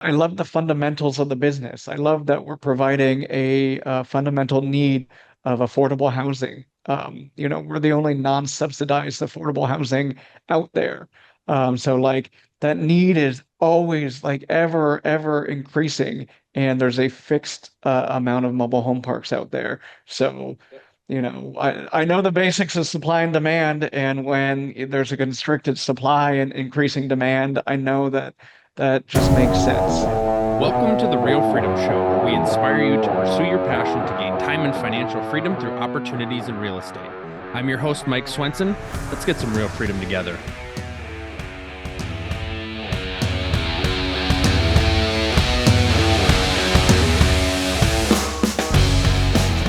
I love the fundamentals of the business. I love that we're providing a, fundamental need of affordable housing. We're the only non-subsidized affordable housing out there. So like that need is always like ever increasing, and there's a fixed amount of mobile home parks out there. So, I know the basics of supply and demand, and when there's a constricted supply and increasing demand, I know that that just makes sense. Welcome to the Real Freedom Show, where we inspire you to pursue your passion to gain time and financial freedom through opportunities in real estate. I'm your host, Mike Swenson. Let's get some real freedom together.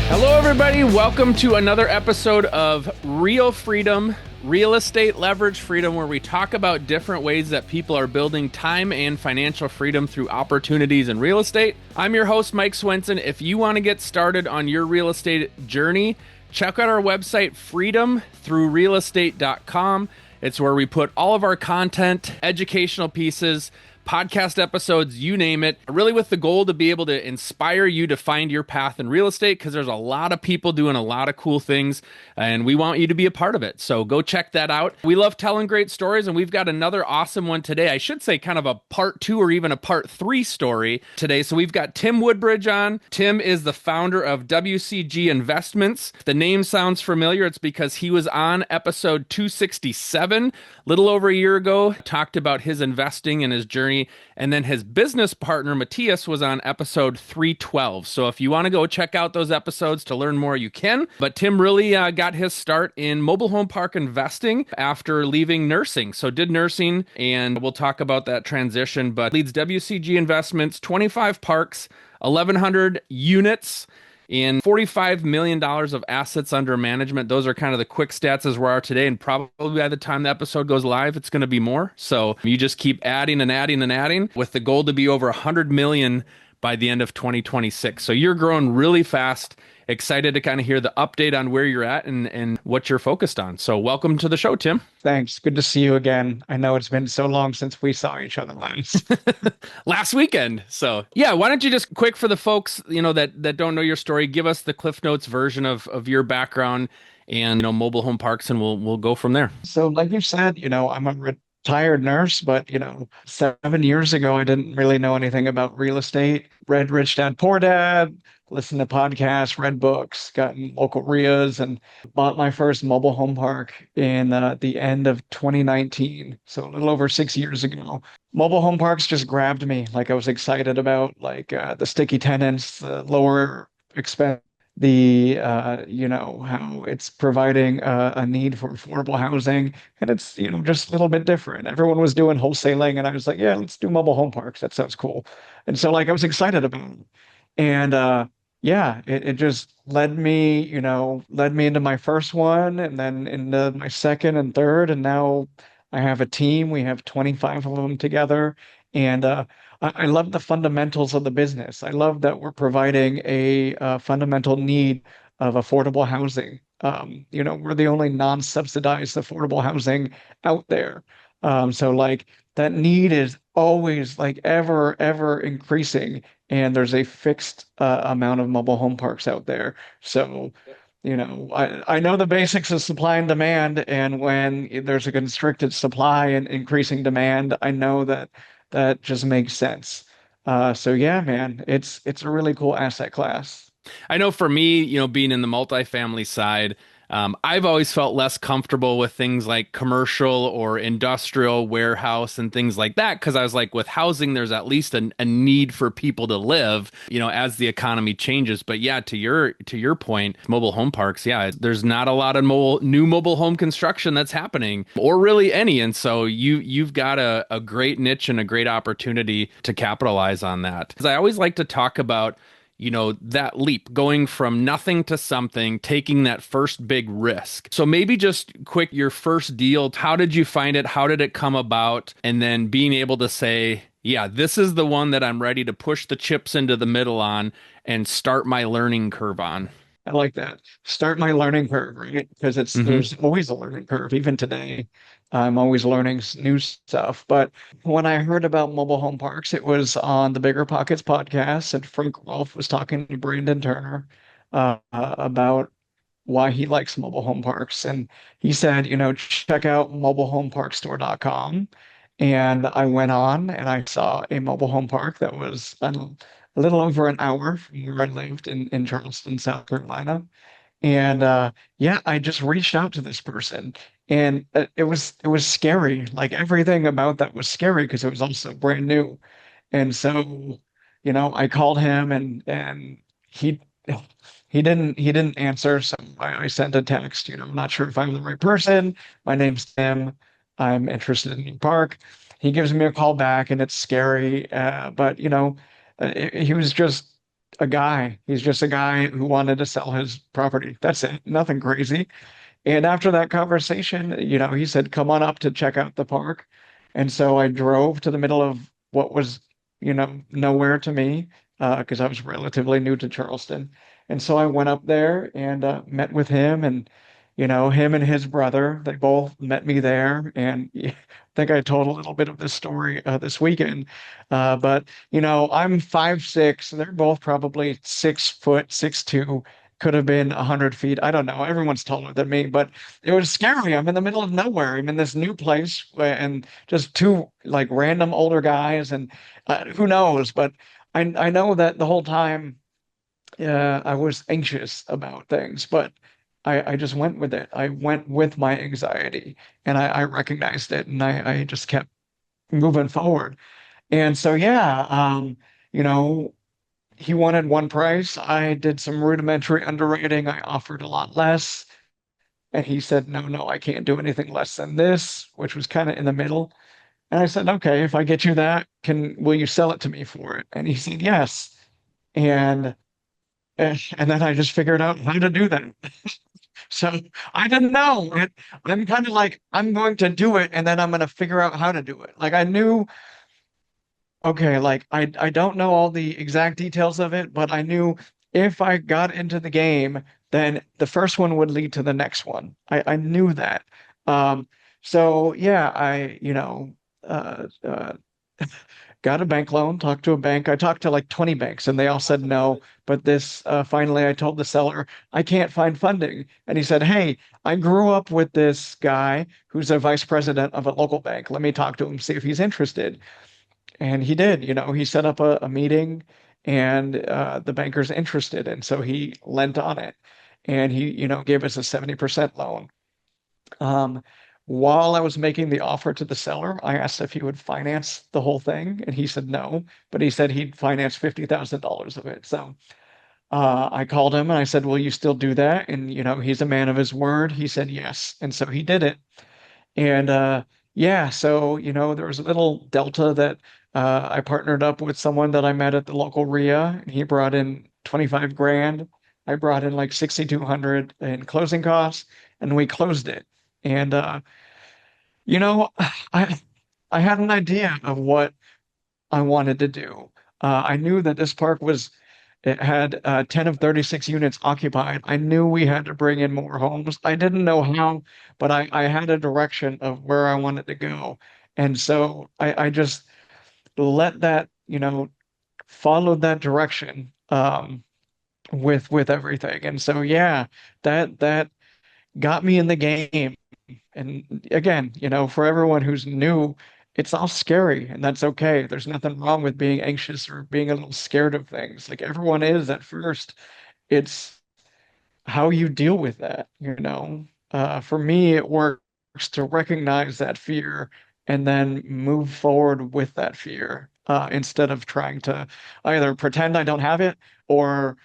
Hello, everybody. Welcome to another episode of Real Freedom, Real Estate Leverage Freedom, where we talk about different ways that people are building time and financial freedom through opportunities in real estate. I'm your host, Mike Swenson. If you want to get started on your real estate journey, check out our website, freedomthroughrealestate.com. It's where we put all of our content, educational pieces, podcast episodes, you name it, really with the goal to be able to inspire you to find your path in real estate, because there's a lot of people doing a lot of cool things and we want you to be a part of it. So go check that out. We love telling great stories, and we've got another awesome one today. I should say kind of a part 2 or even a part 3 story today. So we've got Tim Woodbridge on. Tim is the founder of WCG Investments. If the name sounds familiar, it's because he was on episode 267 a little over a year ago, talked about his investing and his journey. And then his business partner, Matthias, was on episode 312. So if you want to go check out those episodes to learn more, you can. But Tim really got his start in mobile home park investing after leaving nursing. So did nursing, and we'll talk about that transition, but leads WCG Investments, 25 parks, 1,100 units, in $45 million of assets under management. Those are kind of the quick stats as we are today. And probably by the time the episode goes live, it's going to be more. So you just keep adding and adding and adding with the goal to be over 100 million by the end of 2026. So you're growing really fast. Excited to kind of hear the update on where you're at and what you're focused on. So welcome to the show, Tim. Thanks. Good to see you again. I know it's been so long since we saw each other last. Last weekend. So yeah, why don't you just quick for the folks, that don't know your story, give us the Cliff Notes version of your background and mobile home parks, and we'll go from there. So, like you said, I'm a retired nurse, but 7 years ago, I didn't really know anything about real estate. Read Rich Dad Poor Dad, listened to podcasts, read books, got in local RIAs, and bought my first mobile home park in the end of 2019. So a little over 6 years ago. Mobile home parks just grabbed me. Like I was excited about like the sticky tenants, the lower expense, the how it's providing a need for affordable housing, and it's just a little bit different. Everyone was doing wholesaling, and I was like, yeah, let's do mobile home parks. That sounds cool. And so like I was excited about it. And yeah, it just led me into my first one, and then into my second and third, and now I have a team. We have 25 of them together, and I love the fundamentals of the business. I love that we're providing a, fundamental need of affordable housing. We're the only non-subsidized affordable housing out there. So like that need is always like ever increasing, and there's a fixed amount of mobile home parks out there. So, I know the basics of supply and demand, and when there's a constricted supply and increasing demand, I know that that just makes sense. So yeah, man, it's a really cool asset class. I know for me, being in the multifamily side, I've always felt less comfortable with things like commercial or industrial warehouse and things like that, because I was like, with housing, there's at least a need for people to live, as the economy changes. But yeah, to your point, mobile home parks, yeah, there's not a lot of new mobile home construction that's happening, or really any. And so you've got a great niche and a great opportunity to capitalize on that. Because I always like to talk about that leap, going from nothing to something, taking that first big risk. So maybe just quick, your first deal, how did you find it? How did it come about? And then being able to say, yeah, this is the one that I'm ready to push the chips into the middle on and start my learning curve on. I like that. Start my learning curve, right? Because Hmm. there's always a learning curve. Even today, I'm always learning new stuff. But when I heard about mobile home parks, it was on the Bigger Pockets podcast, and Frank Rolfe was talking to Brandon Turner about why he likes mobile home parks. And he said, check out mobilehomeparkstore.com. And I went on and I saw a mobile home park that was a little over an hour from where I lived in Charleston, South Carolina. And yeah, I just reached out to this person. And it was scary. Like everything about that was scary because it was also brand new. And so, I called him and he he didn't answer. So I sent a text, I'm not sure if I'm the right person. My name's Tim. I'm interested in your park. He gives me a call back and it's scary. But he was just a guy. He's just a guy who wanted to sell his property. That's it. Nothing crazy. And after that conversation, he said, come on up to check out the park. And so I drove to the middle of what was, nowhere to me, because I was relatively new to Charleston. And so I went up there and met with him and, him and his brother, they both met me there. And I think I told a little bit of this story this weekend. But, I'm 5'6". They're both probably 6 foot, 6'2", could have been 100 feet. I don't know. Everyone's taller than me, but it was scary. I'm in the middle of nowhere. I'm in this new place and just two like random older guys, and who knows? But I know that the whole time I was anxious about things, but I just went with it. I went with my anxiety, and I recognized it, and I just kept moving forward. And so yeah, you know he wanted one price. I did some rudimentary underwriting. I offered a lot less. And he said, no, no, I can't do anything less than this, which was kind of in the middle. And I said, okay, if I get you that, will you sell it to me for it? And he said, yes. And and then I just figured out how to do that. So I didn't know. I'm kind of like, I'm going to do it and then I'm going to figure out how to do it. Like I knew. Okay, like I don't know all the exact details of it, but I knew if I got into the game, then the first one would lead to the next one. I knew that. Um, so yeah, uh, uh, got a bank loan, talked to a bank. I talked to like 20 banks and they all said no. But this finally I told the seller, I can't find funding. And he said, hey, I grew up with this guy who's a vice president of a local bank. Let me talk to him, see if he's interested. And he did, he set up a meeting and the banker's interested. And so he lent on it and he, gave us a 70% loan. Um, while I was making the offer to the seller, I asked if he would finance the whole thing. And he said no, but he said he'd finance $50,000 of it. So I called him and I said, will you still do that? And, he's a man of his word. He said yes. And so he did it. And yeah, so there was a little delta that I partnered up with someone that I met at the local RIA, and he brought in 25 grand. I brought in like 6,200 in closing costs, and we closed it. And you know, I I had an idea of what I wanted to do. I knew that this park it had 10 of 36 units occupied. I knew we had to bring in more homes. I didn't know how, but I had a direction of where I wanted to go. And so I just let that, followed that direction with everything. And so yeah, that got me in the game. And again, for everyone who's new, it's all scary, and that's okay. There's nothing wrong with being anxious or being a little scared of things. Like everyone is at first. It's how you deal with that. For me, it works to recognize that fear and then move forward with that fear instead of trying to either pretend I don't have it or,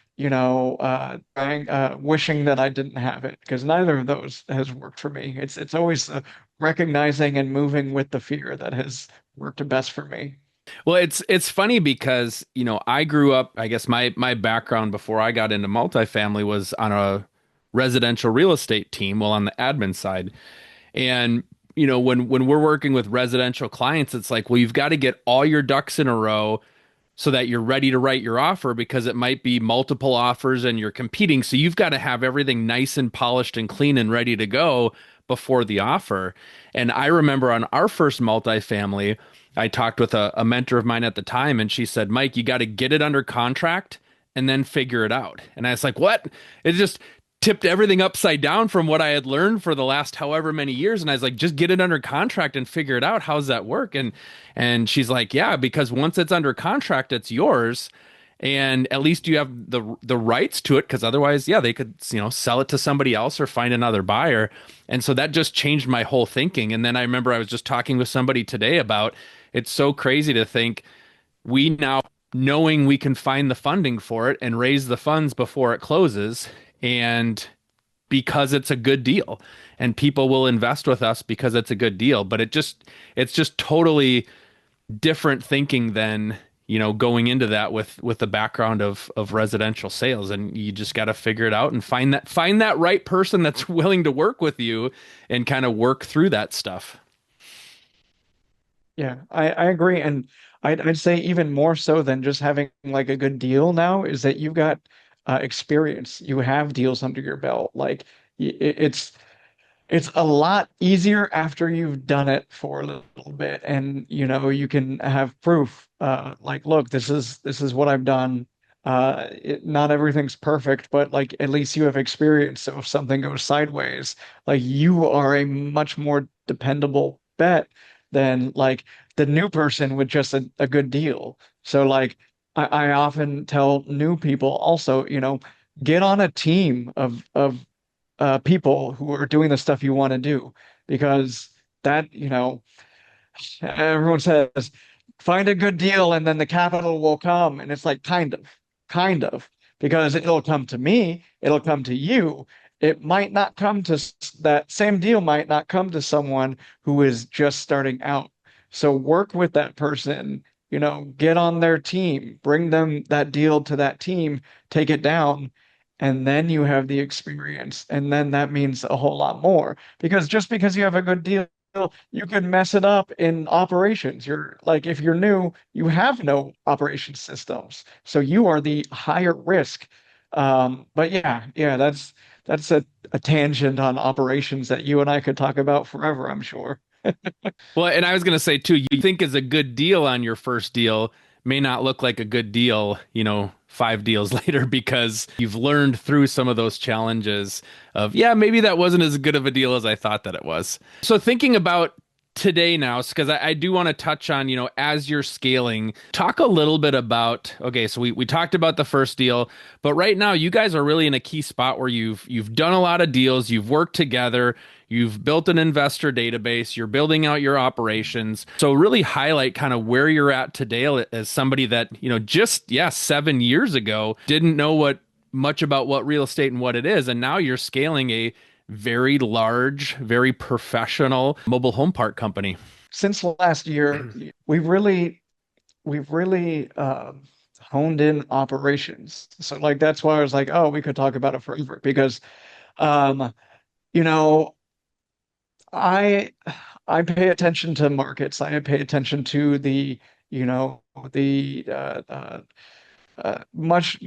wishing that I didn't have it, because neither of those has worked for me. It's always recognizing and moving with the fear that has worked best for me. Well, it's funny because, I grew up, I guess my background before I got into multifamily was on a residential real estate team, well, on the admin side. And, when we're working with residential clients, it's like, well, you've got to get all your ducks in a row so that you're ready to write your offer because it might be multiple offers and you're competing. So you've got to have everything nice and polished and clean and ready to go before the offer. And I remember on our first multifamily, I talked with a mentor of mine at the time, and she said, Mike, you got to get it under contract and then figure it out. And I was like, what? It just tipped everything upside down from what I had learned for the last however many years. And I was like, just get it under contract and figure it out. How's that work? And she's like, yeah, because once it's under contract, it's yours. And at least you have the rights to it, because otherwise, yeah, they could, sell it to somebody else or find another buyer. And so that just changed my whole thinking. And then I remember I was just talking with somebody today about it's so crazy to think we now, knowing we can find the funding for it and raise the funds before it closes, and because it's a good deal, and people will invest with us because it's a good deal. But it's just totally different thinking than, going into that with the background of residential sales. And you just got to figure it out and find that right person that's willing to work with you and kind of work through that stuff. Yeah, I agree. And I'd say even more so than just having like a good deal now is that you've got experience. You have deals under your belt. Like it's a lot easier after you've done it for a little bit, and you can have proof. Like, look, this is what I've done. Not everything's perfect, but like at least you have experience. So if something goes sideways, like you are a much more dependable bet than like the new person with just a good deal. So like I often tell new people also, get on a team of people who are doing the stuff you want to do because that, everyone says find a good deal and then the capital will come. And it's like kind of, because it'll come to me, it'll come to you. It might not come to that same deal, might not come to someone who is just starting out. So work with that person, get on their team, bring them that deal to that team, take it down, and then you have the experience. And then that means a whole lot more because just because you have a good deal, you can mess it up in operations. You're like, if you're new, you have no operation systems. So you are the higher risk. But yeah, that's a tangent on operations that you and I could talk about forever, I'm sure. Well, and I was going to say too, you think is a good deal on your first deal may not look like a good deal, 5 deals later because you've learned through some of those challenges of, yeah, maybe that wasn't as good of a deal as I thought that it was. So thinking about today now, because I do want to touch on, as you're scaling, talk a little bit about, okay, so we talked about the first deal, but right now you guys are really in a key spot where you've done a lot of deals, you've worked together, you've built an investor database, you're building out your operations. So really highlight kind of where you're at today as somebody that, just, yeah, 7 years ago didn't know much about what real estate and what it is. And now you're scaling a very large, very professional mobile home park company. Since last year, we've really honed in operations. So like that's why I was like, oh, we could talk about it forever because um, you know, I I pay attention to markets. I pay attention to you know, the much,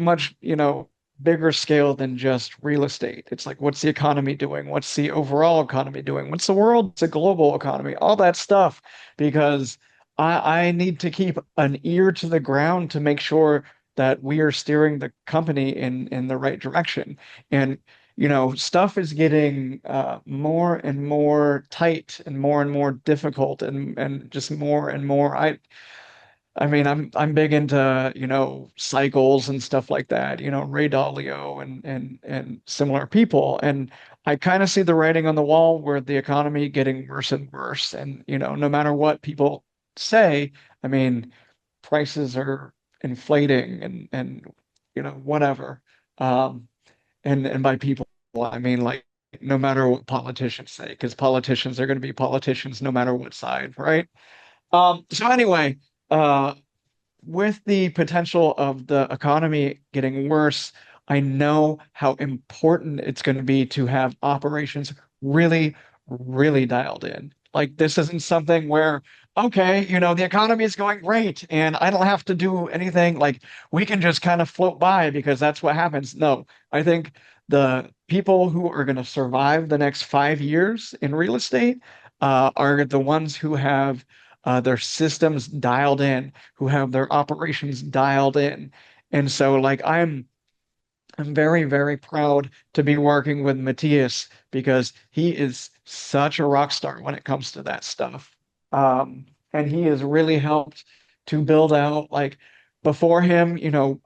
bigger scale than just real estate. It's like, what's the economy doing? What's the overall economy doing? What's the world? It's a global economy, all that stuff, because I need to keep an ear to the ground to make sure that we are steering the company in the right direction. And, stuff is getting more and more tight and more difficult and just more and more. I mean, I'm big into, cycles and stuff like that, Ray Dalio and similar people. And I kind of see the writing on the wall where the economy getting worse and worse. And, no matter what people say, I mean, prices are inflating and whatever. Um, and by people, I mean like no matter what politicians say, because politicians are going to be politicians no matter what side, right? So anyway, uh, with the potential of the economy getting worse, I know how important it's going to be to have operations really, really dialed in. Like this isn't something where, okay, the economy is going great and I don't have to do anything. Like we can just kind of float by because that's what happens. No, I think the people who are going to survive the next 5 years in real estate are the ones who have their systems dialed in, who have their operations dialed in. And so, like, I'm very, very proud to be working with Matthias because he is such a rock star when it comes to that stuff. And he has really helped to build out, like, before him,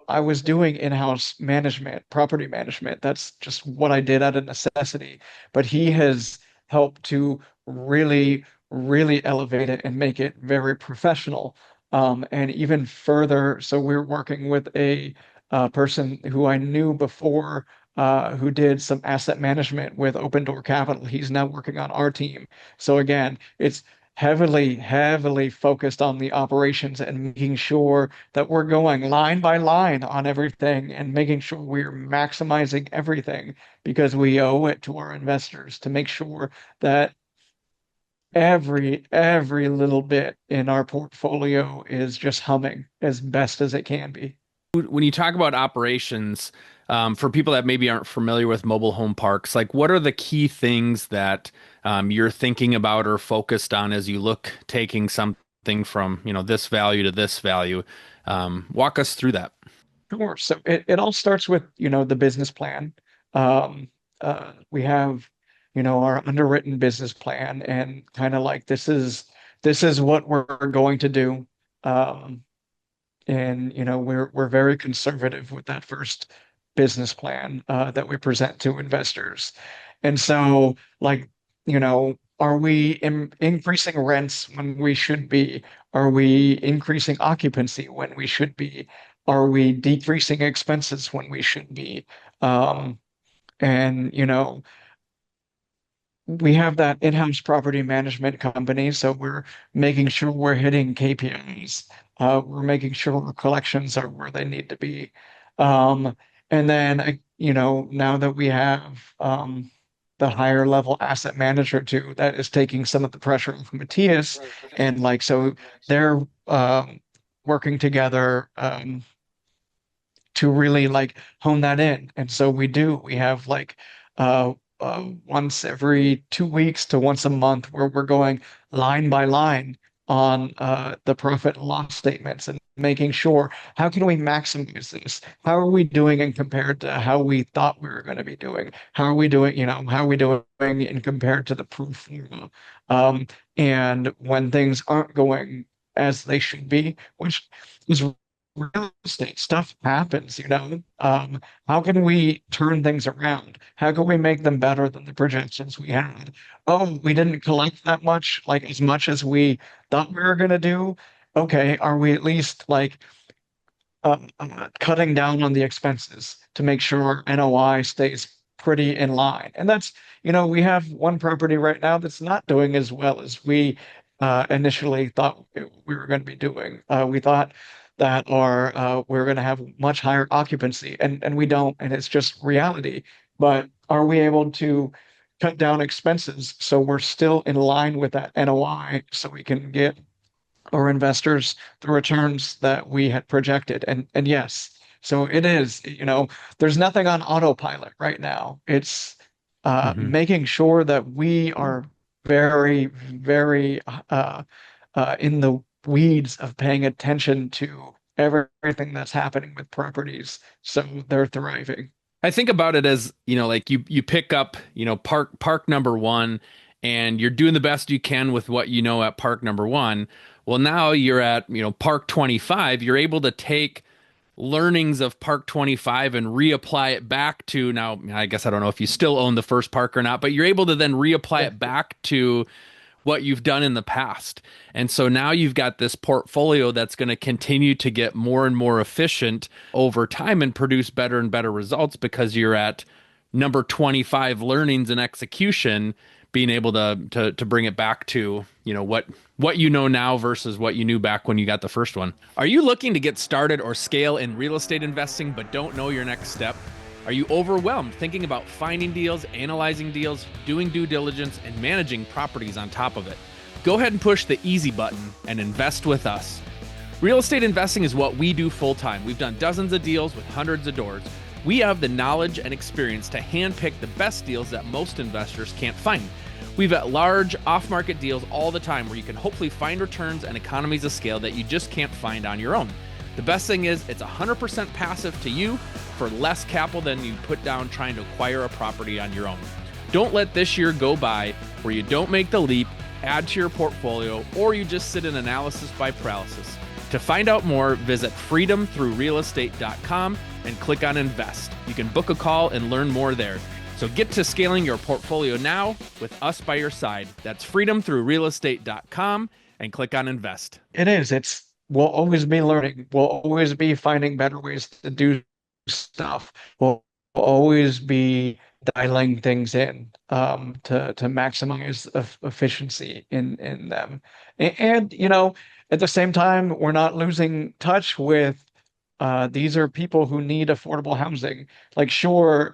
I was doing in-house management, property management. That's just what I did out of necessity. But he has helped to really, really elevate it and make it very professional. And even further, so we're working with a person who I knew before, who did some asset management with Open Door Capital. He's now working on our team. So again, it's heavily, heavily focused on the operations and making sure that we're going line by line on everything and making sure we're maximizing everything because we owe it to our investors to make sure that every little bit in our portfolio is just humming as best as it can be. When you talk about operations, for people that maybe aren't familiar with mobile home parks, like what are the key things that you're thinking about or focused on as you look taking something from, this value to this value? Walk us through that. Sure. So it all starts with, the business plan. Um, we have, our underwritten business plan and kind of like this is what we're going to do. Um, and we're very conservative with that first business plan that we present to investors. And so, like, are we increasing rents when we should be? Are we increasing occupancy when we should be? Are we decreasing expenses when we should be? Um, and we have that in-house property management company, so we're making sure we're hitting KPIs. We're making sure our collections are where they need to be. And then, now that we have the higher level asset manager too, that is taking some of the pressure off Matthias, and like so they're working together. To really like hone that in. And so we do. We have like once every 2 weeks to once a month where we're going line by line on the profit and loss statements and making sure how can we maximize this? How are we doing in compared to how we thought we were going to be doing? How are we doing, how are we doing in compared to the proof forma? Um, and when things aren't going as they should be, which is real estate stuff happens, how can we turn things around? How can we make them better than the projections we had? Oh, we didn't collect that much, like as much as we thought we were going to do. Okay, are we at least like cutting down on the expenses to make sure NOI stays pretty in line? And that's, we have one property right now that's not doing as well as we initially thought we were going to be doing. We thought that are we're going to have much higher occupancy, and we don't, and it's just reality. But are we able to cut down expenses so we're still in line with that NOI so we can get our investors the returns that we had projected? And yes, so it is, there's nothing on autopilot right now. It's Hmm. making sure that we are very, very in the weeds of paying attention to everything that's happening with properties so they're thriving. I think about it as, like you pick up, park number one and you're doing the best you can with what you know at park number one. Well, now you're at, park 25. You're able to take learnings of park 25 and reapply it back to now, I guess I don't know if you still own the first park or not, but you're able to then reapply Yeah. it back to what you've done in the past. And so now you've got this portfolio that's going to continue to get more and more efficient over time and produce better and better results because you're at number 25 learnings and execution, being able to bring it back to, what you know now versus what you knew back when you got the first one. Are you looking to get started or scale in real estate investing but don't know your next step? Are you overwhelmed thinking about finding deals, analyzing deals, doing due diligence, and managing properties on top of it? Go ahead and push the easy button and invest with us. Real estate investing is what we do full time. We've done dozens of deals with hundreds of doors. We have the knowledge and experience to handpick the best deals that most investors can't find. We've got large off-market deals all the time where you can hopefully find returns and economies of scale that you just can't find on your own. The best thing is it's 100% passive to you for less capital than you put down trying to acquire a property on your own. Don't let this year go by where you don't make the leap, add to your portfolio, or you just sit in analysis by paralysis. To find out more, visit freedomthroughrealestate.com and click on invest. You can book a call and learn more there. So get to scaling your portfolio now with us by your side. That's freedomthroughrealestate.com and click on invest. It is. We'll always be learning. We'll always be finding better ways to do stuff. We'll always be dialing things in to maximize efficiency in them. And, at the same time, we're not losing touch with these are people who need affordable housing. Like, sure,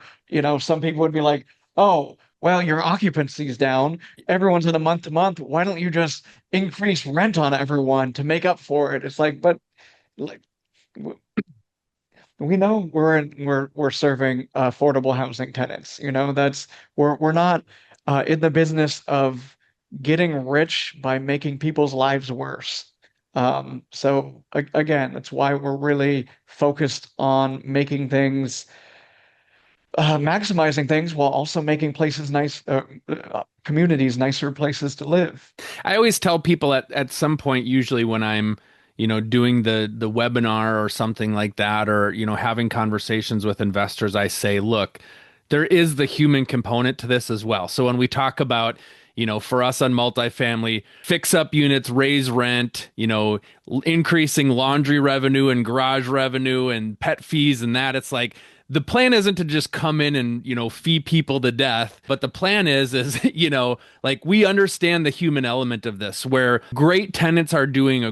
some people would be like, oh, well, your occupancy's down. Everyone's in a month to month. Why don't you just increase rent on everyone to make up for it? It's like, but like we know we're serving affordable housing tenants. That's we're not in the business of getting rich by making people's lives worse. So again, that's why we're really focused on making things, maximizing things while also making places nice, communities nicer places to live. I always tell people at some point, usually when I'm, doing the webinar or something like that, or, having conversations with investors, I say, look, there is the human component to this as well. So when we talk about, for us on multifamily, fix up units, raise rent, increasing laundry revenue and garage revenue and pet fees and that, it's like, the plan isn't to just come in and, feed people to death, but the plan is, like we understand the human element of this, where great tenants are doing a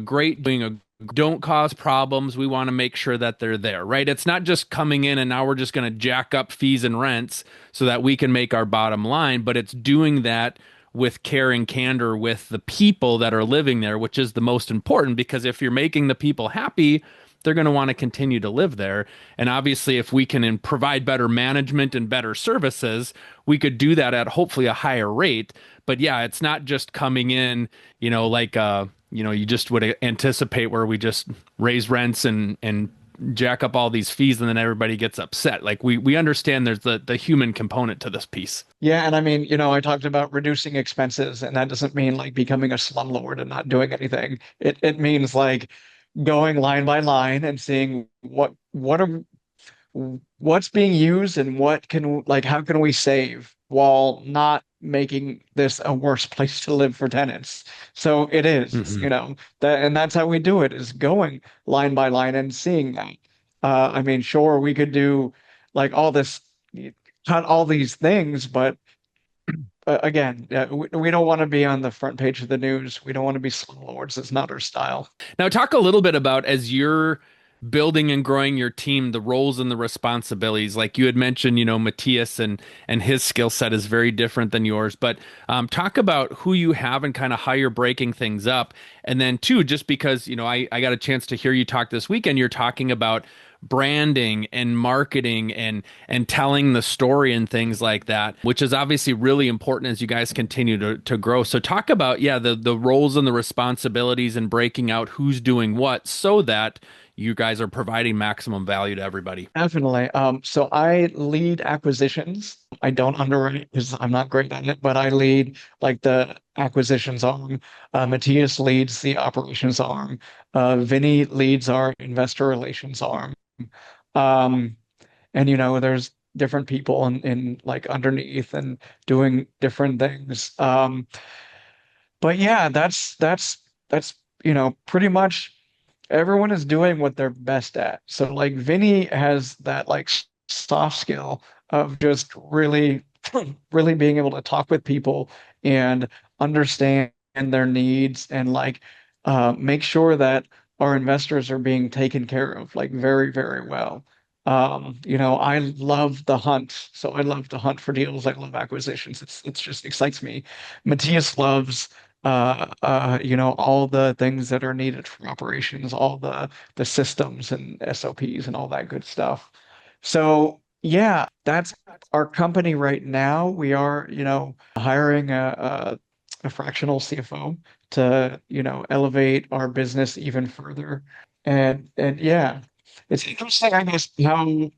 don't cause problems. We want to make sure that they're there, right? It's not just coming in and now we're just going to jack up fees and rents so that we can make our bottom line, but it's doing that with care and candor with the people that are living there, which is the most important, because if you're making the people happy, they're going to want to continue to live there. And obviously, if we can provide better management and better services, we could do that at hopefully a higher rate. But yeah, it's not just coming in, like, you just would anticipate where we just raise rents and jack up all these fees and then everybody gets upset. Like we understand there's the human component to this piece. Yeah, and I mean, I talked about reducing expenses, and that doesn't mean like becoming a slumlord and not doing anything. It means like going line by line and seeing what's being used and how can we save while not making this a worse place to live for tenants. So it is, Mhm. and that's how we do it, is going line by line and seeing that. I mean, sure, we could do like all this, cut all these things, but again, we don't want to be on the front page of the news. We don't want to be slumlords. It's not our style. Now, talk a little bit about, as you're building and growing your team, the roles and the responsibilities. Like you had mentioned, Matthias and his skill set is very different than yours. But talk about who you have and kind of how you're breaking things up. And then, too, just because, I got a chance to hear you talk this weekend, you're talking about branding and marketing and telling the story and things like that, which is obviously really important as you guys continue to grow. So talk about, the roles and the responsibilities and breaking out who's doing what so that you guys are providing maximum value to everybody. Definitely. So I lead acquisitions. I don't underwrite because I'm not great at it, but I lead like the acquisitions arm. Matthias leads the operations arm. Vinny leads our investor relations arm. Um, and there's different people in like underneath and doing different things. But yeah, that's pretty much everyone is doing what they're best at. So like Vinny has that like soft skill of just really, really being able to talk with people and understand their needs and like make sure that our investors are being taken care of like very, very well. I love the hunt. So I love to hunt for deals. I love acquisitions. It's just excites me. Matthias loves all the things that are needed for operations, all the systems and SOPs and all that good stuff. So yeah, that's our company right now. We are, hiring a fractional CFO to, elevate our business even further. And yeah, it's interesting, I guess, how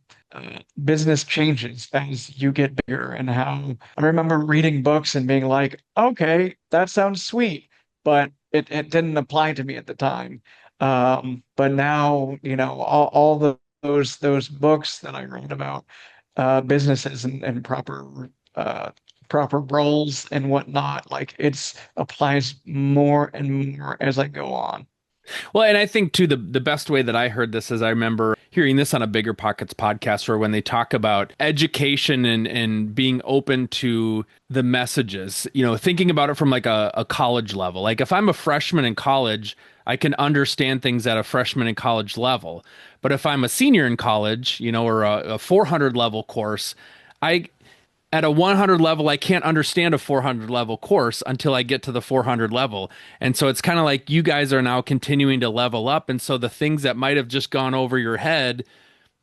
business changes as you get bigger and how I remember reading books and being like, okay, that sounds sweet, but it didn't apply to me at the time. But now, all those books that I read about businesses and proper roles and whatnot, like it's applies more and more as I go on. Well, and I think too the best way that I heard this is I remember hearing this on a Bigger Pockets podcast where when they talk about education and being open to the messages, thinking about it from like a college level. Like if I'm a freshman in college, I can understand things at a freshman in college level. But if I'm a senior in college, or a 400 level course, I at a 100 level, I can't understand a 400 level course until I get to the 400 level. And so it's kind of like you guys are now continuing to level up. And so the things that might have just gone over your head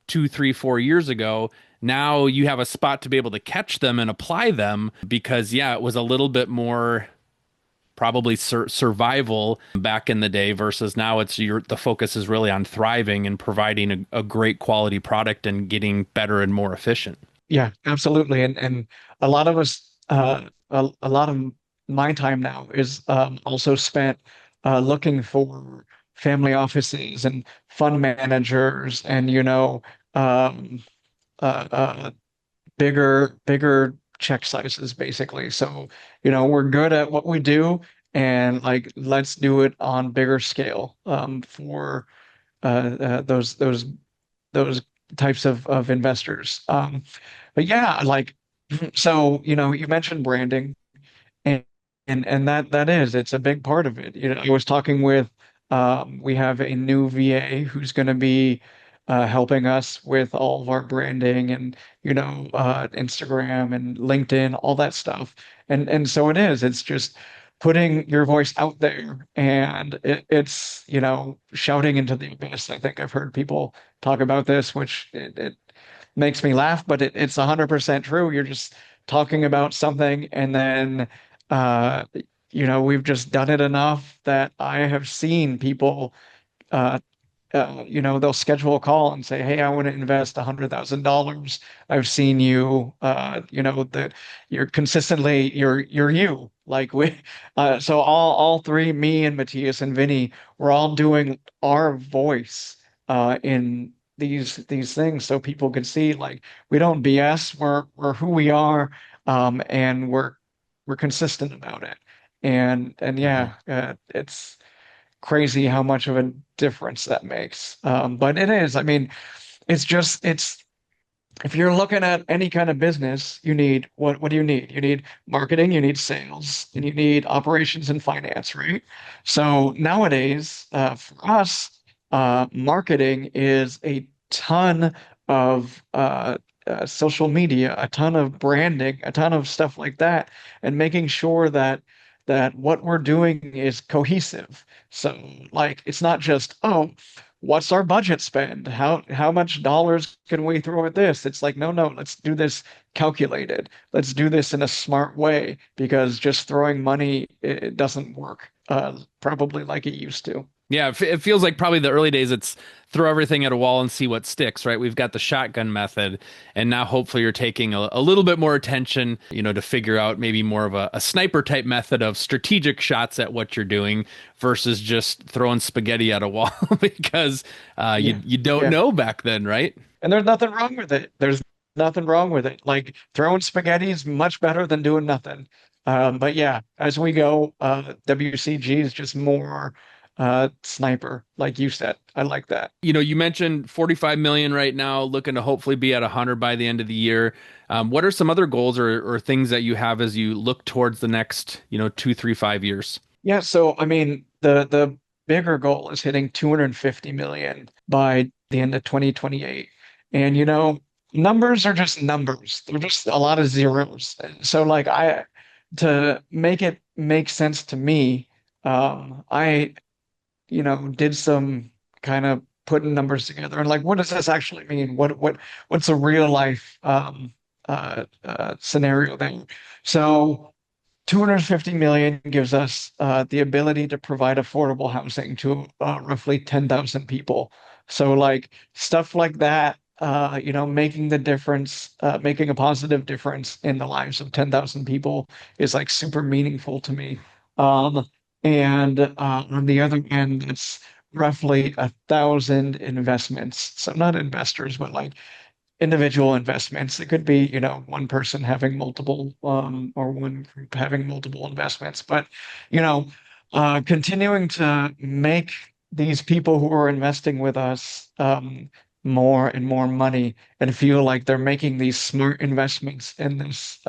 2, 3, 4 years ago, now you have a spot to be able to catch them and apply them because, yeah, it was a little bit more probably survival back in the day versus now the focus is really on thriving and providing a great quality product and getting better and more efficient. Yeah, absolutely. And a lot of us, a lot of my time now is also spent looking for family offices and fund managers and, um, uh, bigger check sizes, basically. So, we're good at what we do and like let's do it on bigger scale for those types of investors. But yeah, like so, you mentioned branding and and that is it's a big part of it. I was talking with we have a new VA who's going to be helping us with all of our branding and Instagram and LinkedIn, all that stuff. And so it's just putting your voice out there and it's shouting into the abyss. I think I've heard people talk about this, which it makes me laugh, but it's 100% true. You're just talking about something and then uh, we've just done it enough that I have seen people, uh, they'll schedule a call and say, "Hey, I want to invest $100,000. I've seen you, that you're consistently, you're you." Like so all three, me and Matthias and Vinny, we're all doing our voice in these things so people can see like we don't BS, we're who we are, and we're consistent about it. And Mhm. yeah, it's crazy how much of a difference that makes. But it is, I mean, it's if you're looking at any kind of business, you need what do you need? You need marketing, you need sales, and you need operations and finance, right? So nowadays, for us, marketing is a ton of social media, a ton of branding, a ton of stuff like that, and making sure that what we're doing is cohesive. So like it's not just, oh, what's our budget spend? How much dollars can we throw at this? It's like, no, let's do this calculated. Let's do this in a smart way because just throwing money it doesn't work probably like it used to. Yeah, it feels like probably the early days it's throw everything at a wall and see what sticks, right? We've got the shotgun method, and now hopefully you're taking a little bit more attention, to figure out maybe more of a sniper type method of strategic shots at what you're doing versus just throwing spaghetti at a wall because you Yeah. you don't Yeah. know back then, right? And there's nothing wrong with it. There's nothing wrong with it. Like throwing spaghetti is much better than doing nothing. But yeah, as we go, WCG is just more sniper, like you said. I like that. You mentioned 45 million right now, looking to hopefully be at 100 by the end of the year. What are some other goals or things that you have as you look towards the next, 2, 3, 5 years? Yeah, so I mean, the bigger goal is hitting 250 million by the end of 2028. And numbers are just numbers. They're just a lot of zeros. So like to make it make sense to me. I, did some kind of putting numbers together and like, what does this actually mean? What's a real life scenario there? So 250 million gives us the ability to provide affordable housing to roughly 10,000 people. So like stuff like that, making the difference, making a positive difference in the lives of 10,000 people is like super meaningful to me. Um, and on the other end, it's roughly 1,000 investments. So not investors, but like individual investments. It could be, one person having multiple, or one group having multiple investments. But, you know, continuing to make these people who are investing with us more and more money and feel like they're making these smart investments in this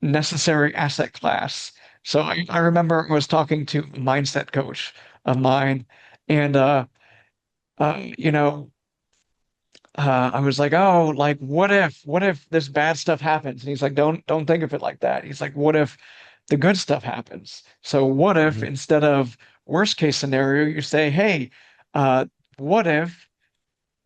necessary asset class. So I remember I was talking to a mindset coach of mine, and you know, I was like, oh, like what if this bad stuff happens? And he's like, don't think of it like that. He's like, what if the good stuff happens? So what if Mhm. instead of worst case scenario, you say, hey, uh, what if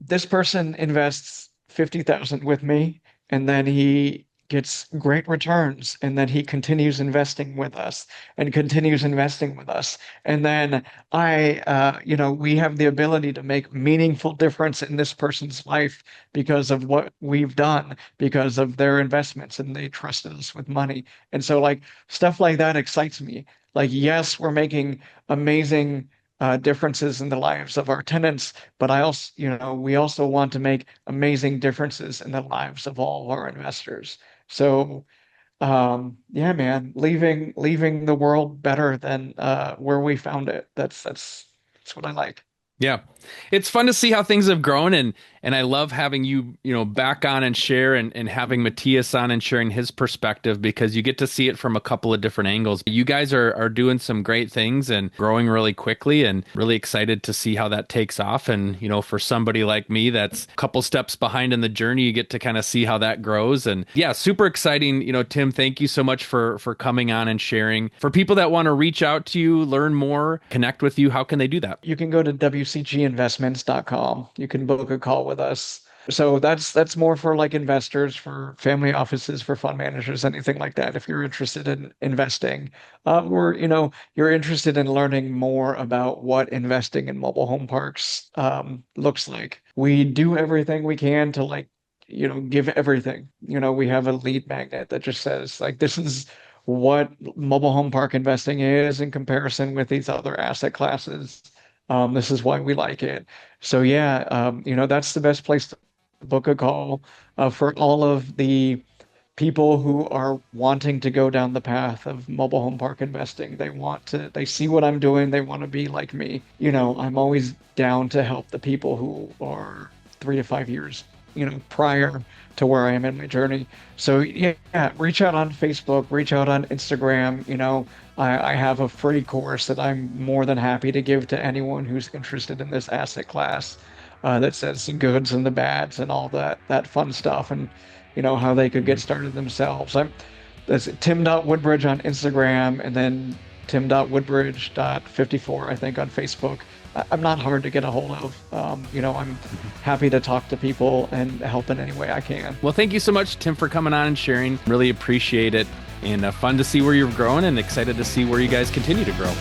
this person invests 50,000 with me and then he gets great returns and then he continues investing with us and continues investing with us. And then we have the ability to make meaningful difference in this person's life because of what we've done, because of their investments and they trusted us with money. And so like stuff like that excites me. Like, yes, we're making amazing differences in the lives of our tenants, but we also want to make amazing differences in the lives of all of our investors. So, yeah, man, leaving the world better than where we found it. That's what I like. Yeah. It's fun to see how things have grown and I love having you, back on and share and having Matthias on and sharing his perspective because you get to see it from a couple of different angles. You guys are doing some great things and growing really quickly and really excited to see how that takes off. And, for somebody like me that's a couple steps behind in the journey, you get to kind of see how that grows. And yeah, super exciting. Tim, thank you so much for coming on and sharing. For people that want to reach out to you, learn more, connect with you, how can they do that? You can go to wcginvestments.com. You can book a call with us. So that's more for like investors, for family offices, for fund managers, anything like that. If you're interested in investing, or you're interested in learning more about what investing in mobile home parks looks like. We do everything we can to like give everything. We have a lead magnet that just says like this is what mobile home park investing is in comparison with these other asset classes. This is why we like it. So yeah, that's the best place to book a call for all of the people who are wanting to go down the path of mobile home park investing. They see what I'm doing, they want to be like me. I'm always down to help the people who are 3 to 5 years, prior to where I am in my journey. So yeah, reach out on Facebook, reach out on Instagram. I have a free course that I'm more than happy to give to anyone who's interested in this asset class, that says the goods and the bads and all that fun stuff, and how they could get Mhm. started themselves. That's Tim.Woodbridge on Instagram, and then Tim.Woodbridge.54, I think, on Facebook. I'm not hard to get a hold of. I'm happy to talk to people and help in any way I can. Well, thank you so much, Tim, for coming on and sharing. Really appreciate it. And fun to see where you're growing and excited to see where you guys continue to grow.